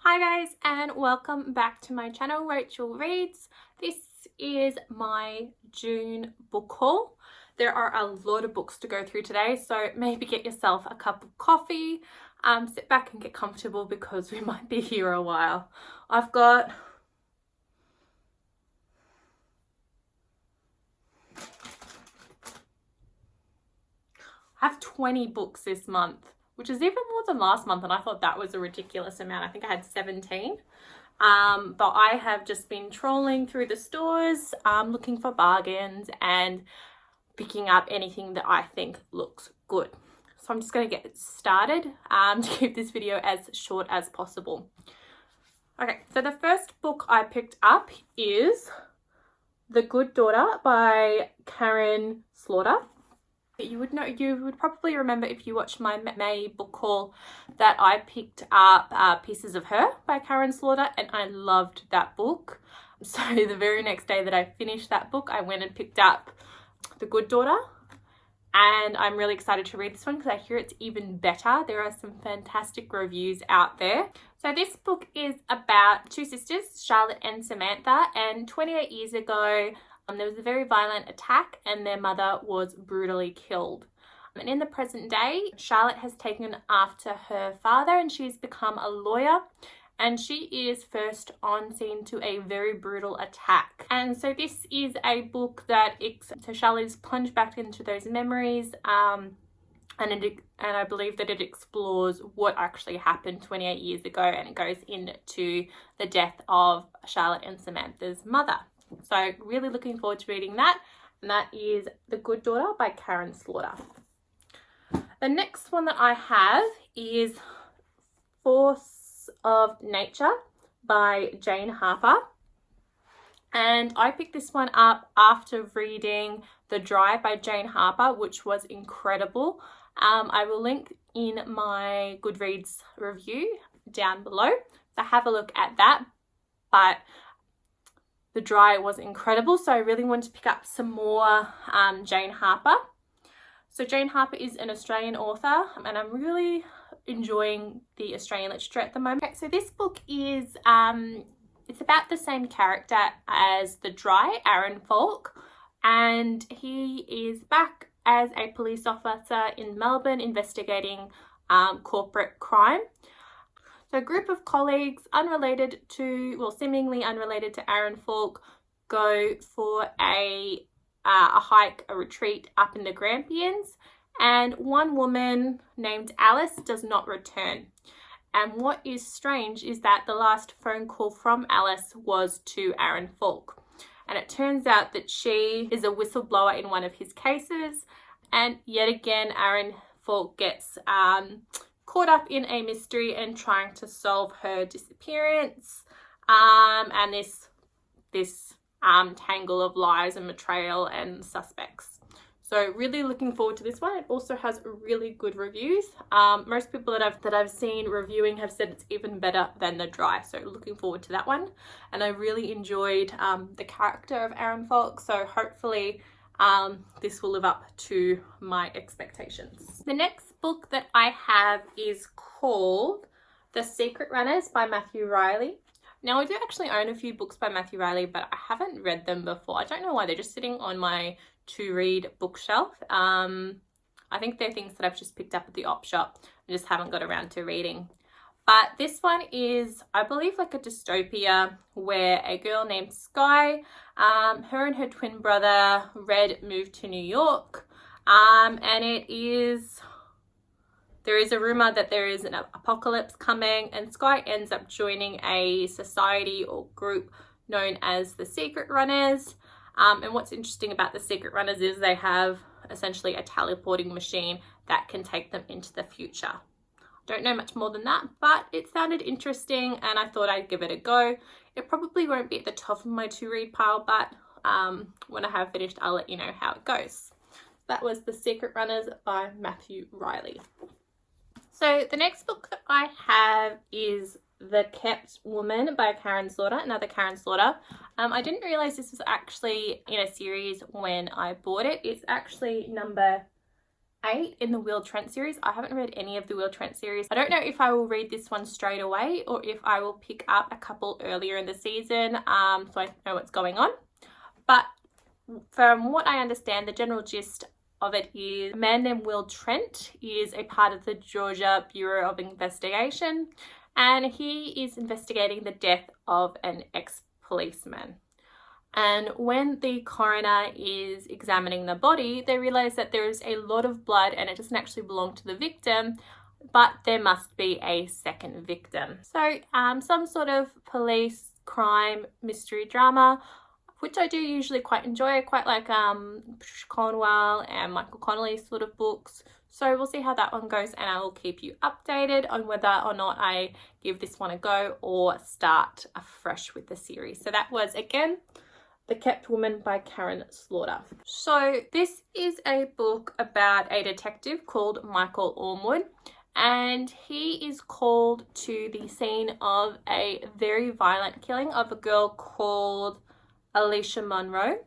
Hi guys, and welcome back to my channel, Rachel Reads. This is my June book haul. There are a lot of books to go through today, so maybe get yourself a cup of coffee, sit back and get comfortable because we might be here a while. I have 20 books this month, which is even more than last month, and I thought that was a ridiculous amount. I think I had 17. But I have just been trolling through the stores, looking for bargains and picking up anything that I think looks good. So I'm just going to get started to keep this video as short as possible. Okay, so the first book I picked up is The Good Daughter by Karen Slaughter. You would probably remember if you watched my May book haul that I picked up Pieces of Her by Karen Slaughter, and I loved that book. So the very next day that I finished that book, I went and picked up The Good Daughter, and I'm really excited to read this one because I hear it's even better. There are some fantastic reviews out there. So this book is about two sisters, Charlotte and Samantha, and 28 years ago, there was a very violent attack and their mother was brutally killed. And in the present day, Charlotte has taken after her father and she's become a lawyer, and she is first on scene to a very brutal attack. And so this is a book that, so Charlotte is plunged back into those memories, and I believe that it explores what actually happened 28 years ago, and it goes into the death of Charlotte and Samantha's mother. So really looking forward to reading that, and that is The Good Daughter by Karen Slaughter. The next one that I have is Force of Nature by Jane Harper, and I picked this one up after reading The Dry by Jane Harper, which was incredible. I will link in my Goodreads review down below, so have a look at that. But The Dry was incredible, so I really wanted to pick up some more Jane Harper. So Jane Harper is an Australian author, and I'm really enjoying the Australian literature at the moment. Okay, so this book is, it's about the same character as The Dry, Aaron Falk, and he is back as a police officer in Melbourne investigating corporate crime. So a group of colleagues seemingly unrelated to Aaron Falk, go for a hike, a retreat up in the Grampians, and one woman named Alice does not return. And what is strange is that the last phone call from Alice was to Aaron Falk. And it turns out that she is a whistleblower in one of his cases, and yet again Aaron Falk gets caught up in a mystery and trying to solve her disappearance, and this tangle of lies and betrayal and suspects. So really looking forward to this one. It also has really good reviews. Most people that I've seen reviewing have said it's even better than The Dry, so looking forward to that one. And I really enjoyed the character of Aaron Falk, so hopefully this will live up to my expectations. The next book that I have is called The Secret Runners by Matthew Reilly. Now, I do actually own a few books by Matthew Reilly, but I haven't read them before. I don't know why. They're just sitting on my to-read bookshelf. I think they're things that I've just picked up at the op shop. I just haven't got around to reading. But this one is, I believe, like a dystopia where a girl named Sky, her and her twin brother Red moved to New York, and there is a rumor that there is an apocalypse coming, and Sky ends up joining a society or group known as the Secret Runners. And what's interesting about the Secret Runners is they have essentially a teleporting machine that can take them into the future. Don't know much more than that, but it sounded interesting and I thought I'd give it a go. It probably won't be at the top of my to-read pile, but when I have finished, I'll let you know how it goes. That was The Secret Runners by Matthew Reilly. So the next book that I have is The Kept Woman by Karen Slaughter, another Karen Slaughter. I didn't realize this was actually in a series when I bought it. It's actually number 8 in the Will Trent series. I haven't read any of the Will Trent series. I don't know if I will read this one straight away or if I will pick up a couple earlier in the season, so I know what's going on. But from what I understand, the general gist of it is a man named Will Trent is a part of the Georgia Bureau of Investigation, and he is investigating the death of an ex-policeman. And when the coroner is examining the body, they realize that there is a lot of blood and it doesn't actually belong to the victim, but there must be a second victim. So some sort of police crime mystery drama, which I do usually quite enjoy. I quite like Patricia Cornwell and Michael Connolly sort of books. So we'll see how that one goes, and I will keep you updated on whether or not I give this one a go or start afresh with the series. So that was, again, The Kept Woman by Karen Slaughter. So this is a book about a detective called Michael Ormwood, and he is called to the scene of a very violent killing of a girl called Alicia Monroe,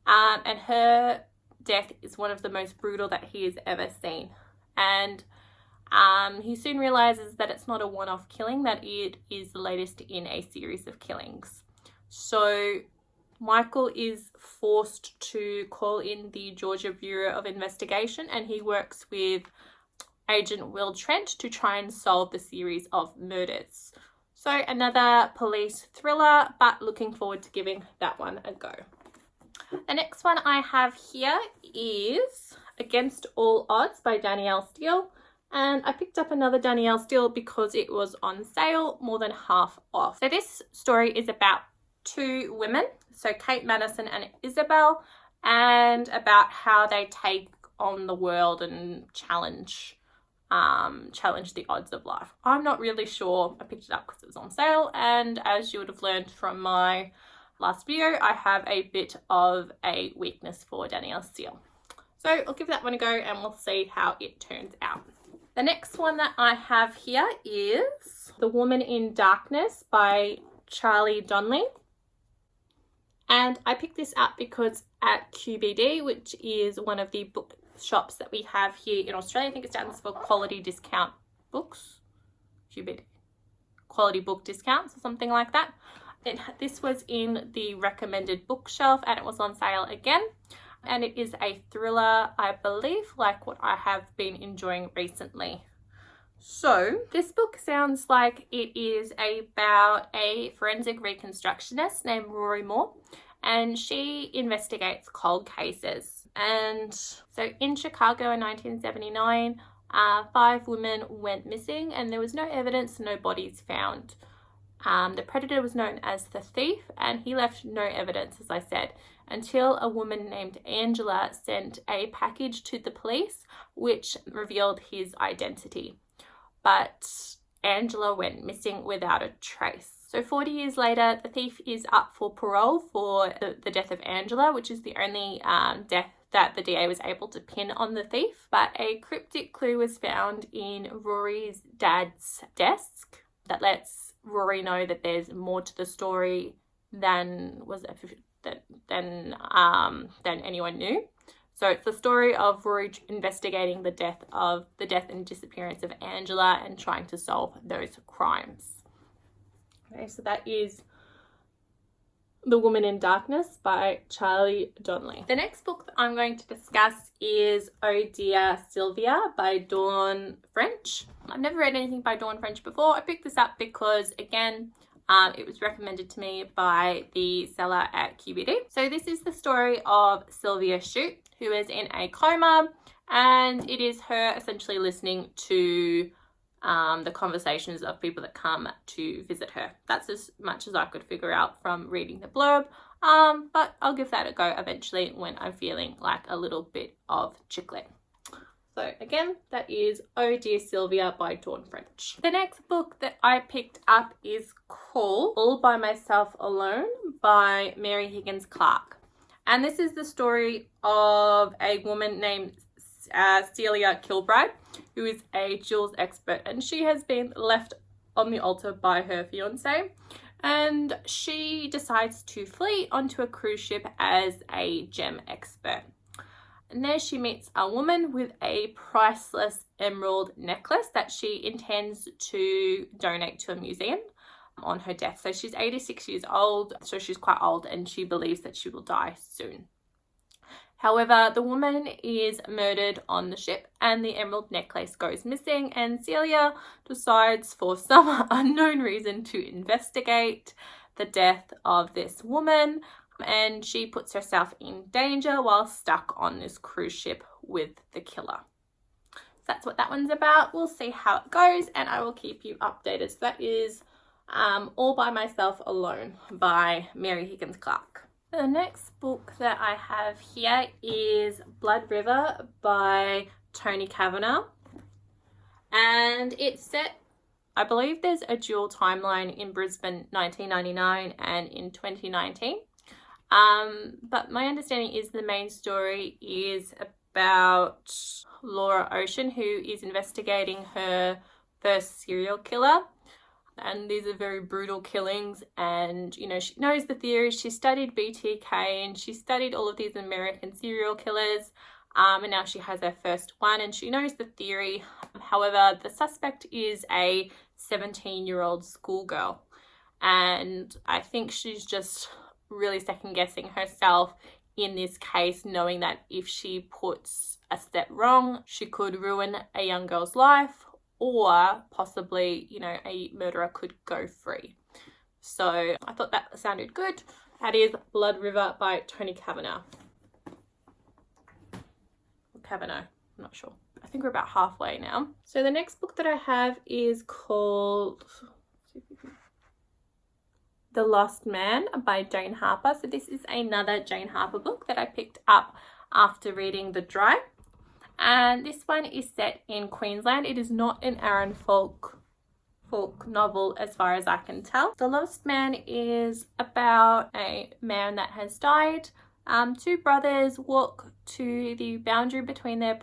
and her death is one of the most brutal that he has ever seen. And he soon realizes that it's not a one-off killing, that it is the latest in a series of killings. So Michael is forced to call in the Georgia Bureau of Investigation, and he works with Agent Will Trent to try and solve the series of murders. So another police thriller, but looking forward to giving that one a go. The next one I have here is Against All Odds by Danielle Steele. And I picked up another Danielle Steele because it was on sale, more than half off. So this story is about two women, so Kate Madison and Isabel, and about how they take on the world and challenge the odds of life. I'm not really sure. I picked it up because it was on sale, and as you would have learned from my last video, I have a bit of a weakness for Danielle Steele. So I'll give that one a go and we'll see how it turns out. The next one that I have here is The Woman in Darkness by Charlie Donlea. And I picked this up because at QBD, which is one of the book shops that we have here in Australia, I think it stands for Quality Discount Books, QBD, Quality Book Discounts or something like that. This was in the recommended bookshelf and it was on sale again. And it is a thriller, I believe, like what I have been enjoying recently. So this book sounds like it is about a forensic reconstructionist named Rory Moore, and she investigates cold cases. And so in Chicago in 1979, 5 women went missing and there was no evidence, no bodies found. The predator was known as the thief, and he left no evidence, as I said, until a woman named Angela sent a package to the police which revealed his identity. But Angela went missing without a trace. So 40 years later, the thief is up for parole for the death of Angela, which is the only death that the DA was able to pin on the thief. But a cryptic clue was found in Rory's dad's desk that lets Rory know that there's more to the story than anyone knew. So it's the story of Rory investigating the death and disappearance of Angela and trying to solve those crimes. Okay, so that is The Woman in Darkness by Charlie Donlea. The next book that I'm going to discuss is Oh Dear Silvia by Dawn French. I've never read anything by Dawn French before. I picked this up because, again, it was recommended to me by the seller at QBD. So this is the story of Silvia Shute, who is in a coma, and it is her essentially listening to the conversations of people that come to visit her. That's as much as I could figure out from reading the blurb, but I'll give that a go eventually when I'm feeling like a little bit of chicklet. So again, that is Oh Dear Silvia by Dawn French. The next book that I picked up is called All by Myself Alone by Mary Higgins Clark. And this is the story of a woman named Celia Kilbride, who is a jewels expert, and she has been left on the altar by her fiance, and she decides to flee onto a cruise ship as a gem expert. And there she meets a woman with a priceless emerald necklace that she intends to donate to a museum on her death. So she's 86 years old, so she's quite old, and she believes that she will die soon. However, the woman is murdered on the ship and the emerald necklace goes missing, and Celia decides for some unknown reason to investigate the death of this woman, and she puts herself in danger while stuck on this cruise ship with the killer. So that's what that one's about. We'll see how it goes and I will keep you updated. So that is All by Myself Alone by Mary Higgins Clark. The next book that I have here is Blood River by Tony Cavanaugh, and it's set, I believe there's a dual timeline in Brisbane 1999 and in 2019. But my understanding is the main story is about Laura Ocean, who is investigating her first serial killer. And these are very brutal killings, and you know, she knows the theories. She studied BTK and she studied all of these American serial killers, and now she has her first one and she knows the theory. However, the suspect is a 17-year-old schoolgirl, and I think she's just really second guessing herself in this case, knowing that if she puts a step wrong, she could ruin a young girl's life, or possibly, you know, a murderer could go free. So I thought that sounded good. That is Blood River by Tony Cavanaugh. Or Cavanaugh, I'm not sure. I think we're about halfway now. So the next book that I have is called The Lost Man by Jane Harper. So this is another Jane Harper book that I picked up after reading The Dry. And this one is set in Queensland. It is not an Aaron Falk novel as far as I can tell. The Lost Man is about a man that has died. Two brothers walk to the boundary between their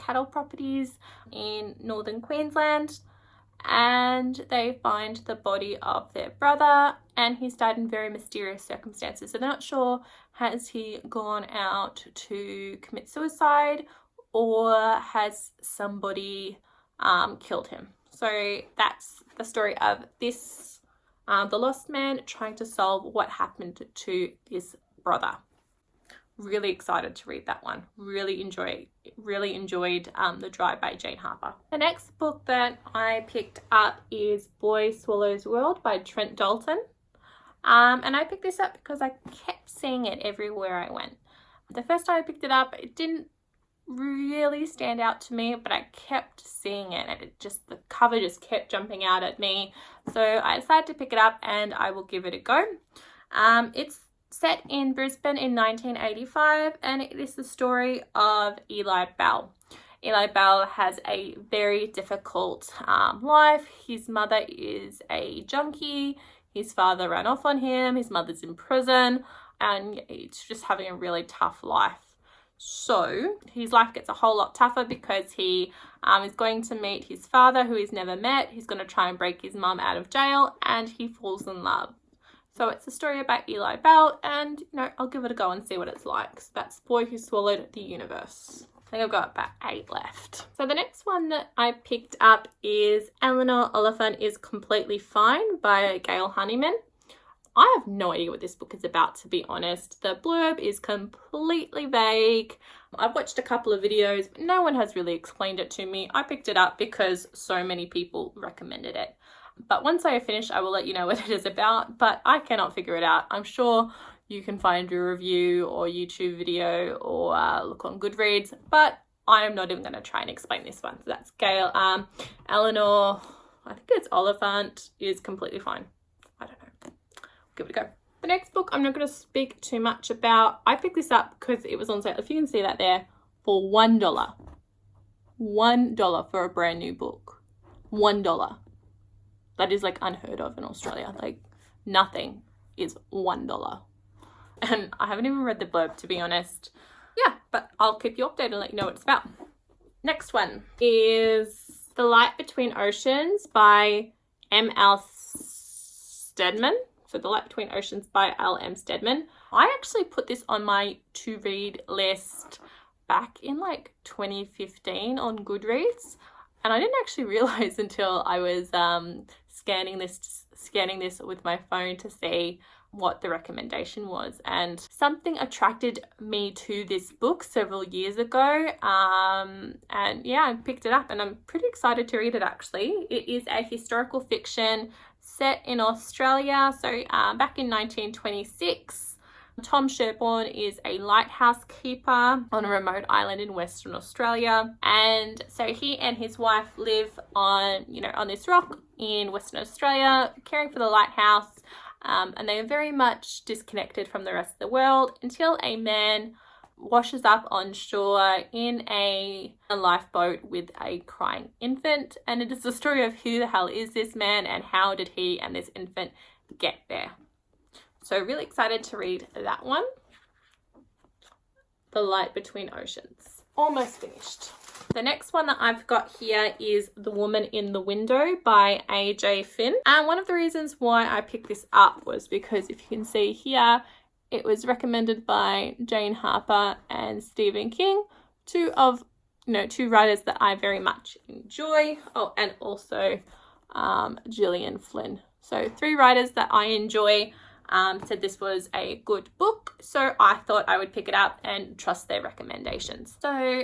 cattle properties in northern Queensland, and they find the body of their brother, and he's died in very mysterious circumstances. So they're not sure, has he gone out to commit suicide or has somebody killed him? So that's the story of this, The Lost Man, trying to solve what happened to his brother. Really excited to read that one. Really enjoyed The Dry by Jane Harper. The next book that I picked up is Boy Swallows World by Trent Dalton. And I picked this up because I kept seeing it everywhere I went. The first time I picked it up, it didn't really stand out to me, but I kept seeing it and the cover just kept jumping out at me. So I decided to pick it up and I will give it a go. It's set in Brisbane in 1985, and it is the story of Eli Bell. Eli Bell has a very difficult life. His mother is a junkie. His father ran off on him. His mother's in prison, and he's just having a really tough life. So his life gets a whole lot tougher because he is going to meet his father, who he's never met. He's going to try and break his mum out of jail, and he falls in love. So it's a story about Eli Bell, and you know, I'll give it a go and see what it's like. So that's Boy Who Swallowed the Universe. I think I've got about 8 left. So the next one that I picked up is Eleanor, Oliphant is Completely Fine by Gail Honeyman. I have no idea what this book is about, to be honest. The blurb is completely vague. I've watched a couple of videos, but no one has really explained it to me. I picked it up because so many people recommended it. But once I have finished, I will let you know what it is about, but I cannot figure it out. I'm sure you can find a review or YouTube video or look on Goodreads, but I am not even going to try and explain this one. So that's Gail. Eleanor, I think it's Oliphant, is Completely Fine. I don't know. Give it a go. The next book I'm not going to speak too much about. I picked this up because it was on sale. If you can see that there, for $1. $1 for a brand new book. $1. That is like unheard of in Australia. Like nothing is $1. And I haven't even read the blurb, to be honest. Yeah, but I'll keep you updated and let you know what it's about. Next one is The Light Between Oceans by M.L. Stedman. So The Light Between Oceans by L.M. Stedman. I actually put this on my to read list back in like 2015 on Goodreads, and I didn't actually realize until I was scanning this with my phone to see what the recommendation was, and something attracted me to this book several years ago, and yeah, I picked it up and I'm pretty excited to read it. Actually, it is a historical fiction set in Australia, so back in 1926. Tom Sherborne is a lighthouse keeper on a remote island in Western Australia, and so he and his wife live on this rock in Western Australia, caring for the lighthouse. And they are very much disconnected from the rest of the world until a man washes up on shore in a lifeboat with a crying infant. And it is the story of who the hell is this man and how did he and this infant get there. So really excited to read that one. The Light Between Oceans. Almost finished. The next one that I've got here is The Woman in the Window by A.J. Finn. And one of the reasons why I picked this up was because, if you can see here, it was recommended by Jane Harper and Stephen King, two writers that I very much enjoy. Oh, and also Gillian Flynn. So 3 writers that I enjoy. Said this was a good book, so I thought I would pick it up and trust their recommendations. So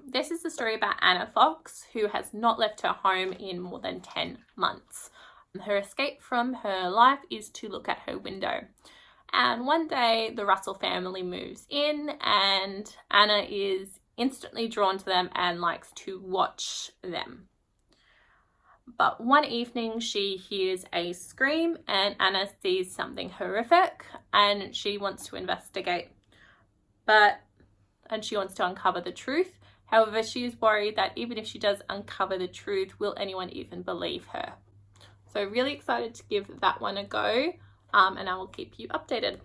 this is the story about Anna Fox, who has not left her home in more than 10 months. Her escape from her life is to look at her window. And one day the Russell family moves in and Anna is instantly drawn to them and likes to watch them. But one evening she hears a scream and Anna sees something horrific and she wants to investigate. And she wants to uncover the truth. However, she is worried that even if she does uncover the truth, will anyone even believe her? So really excited to give that one a go, and I will keep you updated.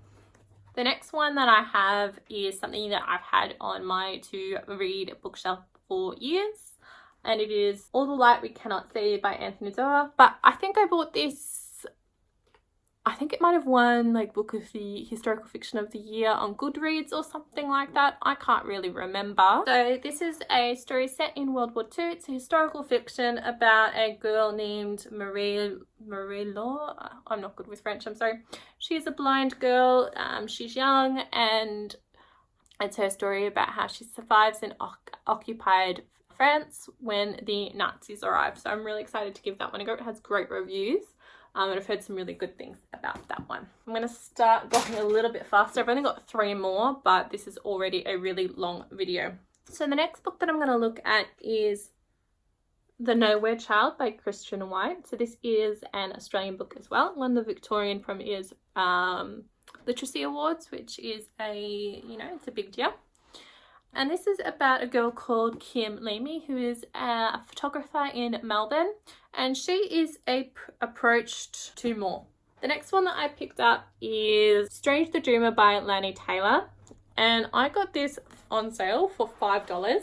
The next one that I have is something that I've had on my to-read bookshelf for years. And it is All the Light We Cannot See by Anthony Doerr. But I think I bought this, I think it might have won like Book of the Historical Fiction of the Year on Goodreads or something like that. I can't really remember. So this is a story set in World War II. It's a historical fiction about a girl named Marie-Laure. I'm not good with French, I'm sorry. She's a blind girl. She's young, and it's her story about how she survives in occupied France when the Nazis arrived. So I'm really excited to give that one a go. It has great reviews, and I've heard some really good things about that one. I'm going to start going a little bit faster. I've only got 3 more, but this is already a really long video. So the next book that I'm going to look at is The Nowhere Child by Christian White. So this is an Australian book as well. It won the Victorian Premier's Literacy Awards, which is it's a big deal. And this is about a girl called Kim Leamy, who is a photographer in Melbourne, and she is approached to more. The next one that I picked up is Strange the Dreamer by Lani Taylor, and I got this on sale for $5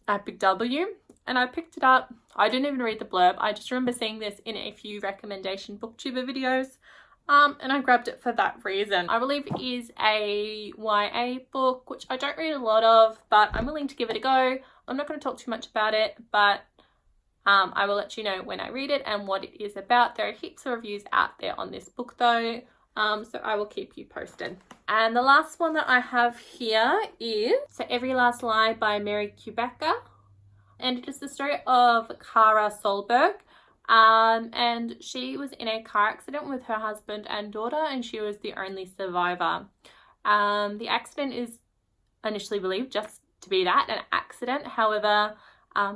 at Big W, and I picked it up. I didn't even read the blurb. I just remember seeing this in a few recommendation booktuber videos. And I grabbed it for that reason. I believe it is a YA book, which I don't read a lot of, but I'm willing to give it a go. I'm not going to talk too much about it, but I will let you know when I read it and what it is about. There are heaps of reviews out there on this book though, so I will keep you posted. And the last one that I have here is Every Last Lie by Mary Kubica, and it is the story of Kara Solberg. And she was in a car accident with her husband and daughter, and she was the only survivor. The accident is initially believed just to be that, an accident. However,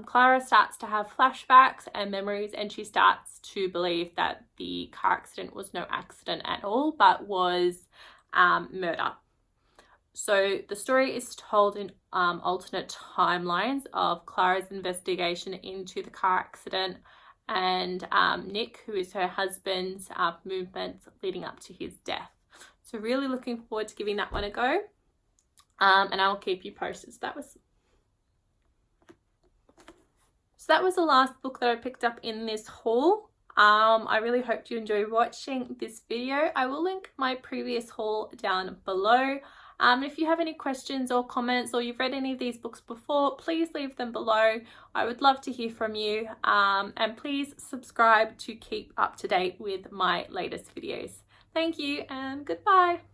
Clara starts to have flashbacks and memories, and she starts to believe that the car accident was no accident at all, but was murder. So the story is told in alternate timelines of Clara's investigation into the car accident, and Nick, who is her husband's movements leading up to his death. So really looking forward to giving that one a go, and I will keep you posted. So that was the last book that I picked up in this haul. I really hope you enjoy watching this video. I will link my previous haul down below. If you have any questions or comments, or you've read any of these books before, please leave them below. I would love to hear from you, and please subscribe to keep up to date with my latest videos. Thank you and goodbye.